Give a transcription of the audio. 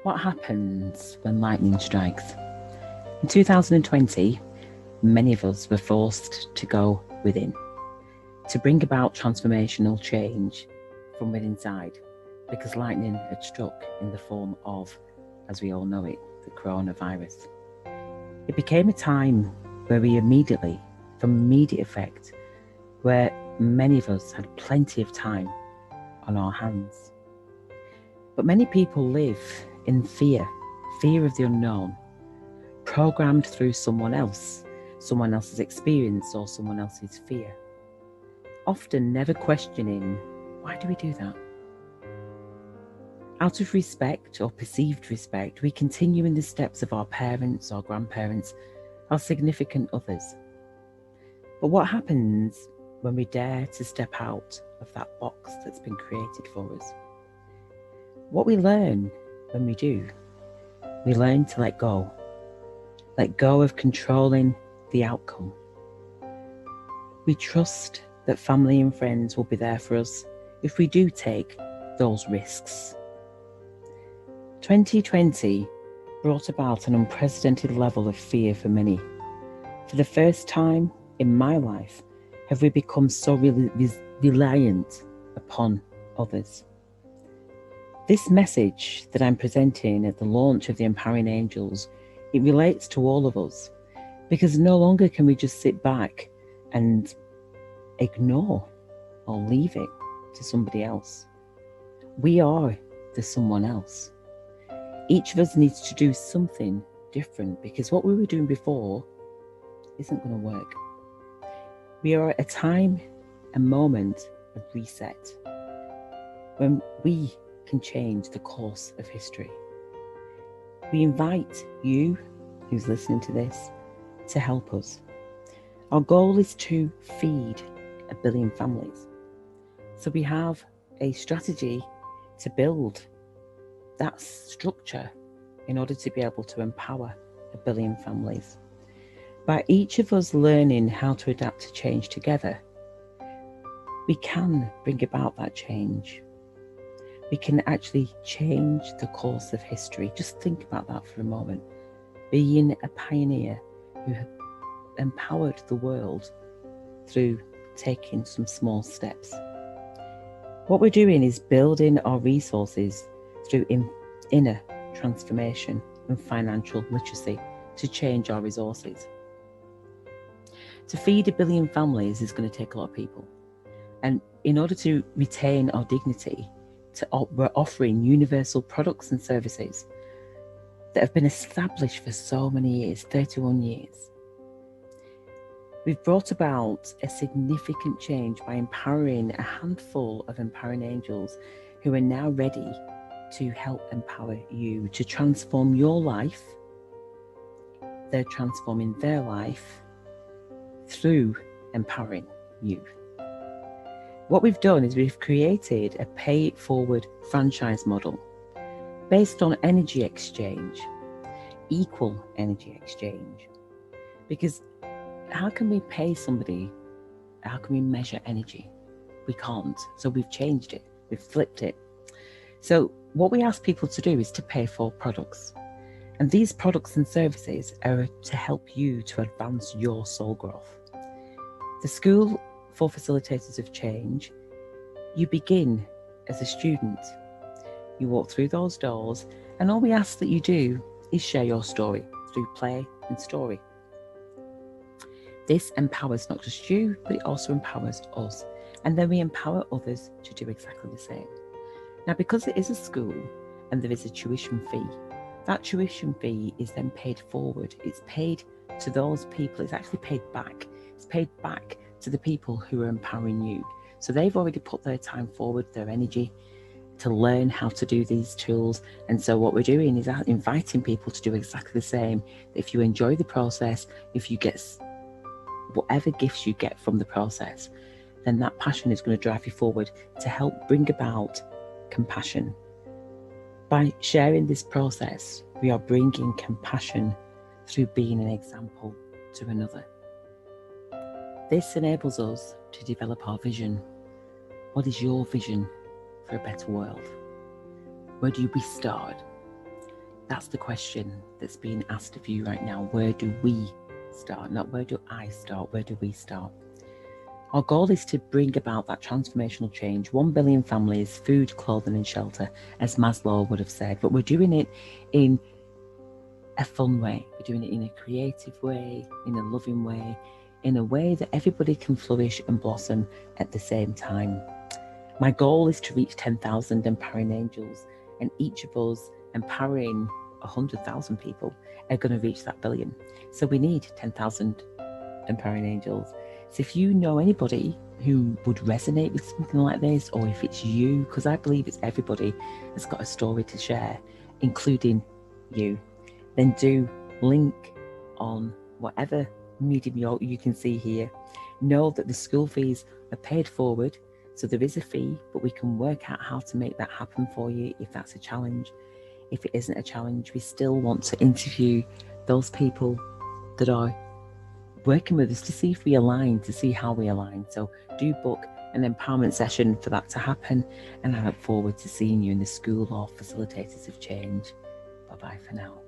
What happens when lightning strikes? In 2020, many of us were forced to go within, to bring about transformational change from within inside, because lightning had struck in the form of, as we all know it, the coronavirus. It became a time where we immediately, from immediate effect, where many of us had plenty of time on our hands. But many people live in fear of the unknown, programmed through someone else's experience or someone else's fear. Often never questioning, why do we do that? Out of respect or perceived respect, we continue in the steps of our parents, our grandparents, our significant others. But what happens when we dare to step out of that box that's been created for us? What we learn when we do, we learn to let go of controlling the outcome. We trust that family and friends will be there for us if we do take those risks. 2020 brought about an unprecedented level of fear for many. For the first time in my life, have we become so reliant upon others. This message that I'm presenting at the launch of the Empowering Angels, it relates to all of us, because no longer can we just sit back and ignore or leave it to somebody else. We are the someone else. Each of us needs to do something different, because what we were doing before isn't going to work. We are at a time, a moment of reset, when we can change the course of history. We invite you, who's listening to this, to help us. Our goal is to feed 1 billion families. So we have a strategy to build that structure in order to be able to empower 1 billion families. By each of us learning how to adapt to change together, we can bring about that change. We can actually change the course of history. Just think about that for a moment. Being a pioneer who empowered the world through taking some small steps. What we're doing is building our resources through inner transformation and financial literacy to change our resources. To feed 1 billion families is going to take a lot of people. And in order to retain our dignity, we're offering universal products and services that have been established for so many years, 31 years. We've brought about a significant change by empowering a handful of empowering angels who are now ready to help empower you to transform your life. They're transforming their life through empowering you. What we've done is we've created a pay-it-forward franchise model based on energy exchange, equal energy exchange. Because how can we pay somebody? How can we measure energy? We can't. So we've changed it. We've flipped it. So what we ask people to do is to pay for products. And these products and services are to help you to advance your soul growth. The School for Facilitators of Change, you begin as a student. You walk through those doors, and all we ask that you do is share your story through play and story. This empowers not just you, but it also empowers us. And then we empower others to do exactly the same. Now, because it is a school and there is a tuition fee, that tuition fee is then paid forward. It's paid to those people. It's actually paid back. It's paid back to the people who are empowering you. So they've already put their time forward, their energy, to learn how to do these tools. And so what we're doing is inviting people to do exactly the same. If you enjoy the process, if you get whatever gifts you get from the process, then that passion is going to drive you forward to help bring about compassion. By sharing this process, we are bringing compassion through being an example to another. This enables us to develop our vision. What is your vision for a better world? Where do we start? That's the question that's being asked of you right now. Where do we start? Not where do I start, where do we start? Our goal is to bring about that transformational change. 1 billion families, food, clothing and shelter, as Maslow would have said. But we're doing it in a fun way. We're doing it in a creative way, in a loving way, in a way that everybody can flourish and blossom at the same time. My goal is to reach 10,000 empowering angels, and each of us empowering 100,000 people are going to reach that billion. So we need 10,000 empowering angels. So if you know anybody who would resonate with something like this, or if it's you, because I believe it's everybody that's got a story to share, including you, then do link on whatever medium you can see here. Know that the school fees are paid forward, so there is a fee, but we can work out how to make that happen for you if that's a challenge. If it isn't a challenge, we still want to interview those people that are working with us to see if we align, to see how we align. So do book an empowerment session for that to happen, and I look forward to seeing you in the School of Facilitators of Change. Bye-bye for now.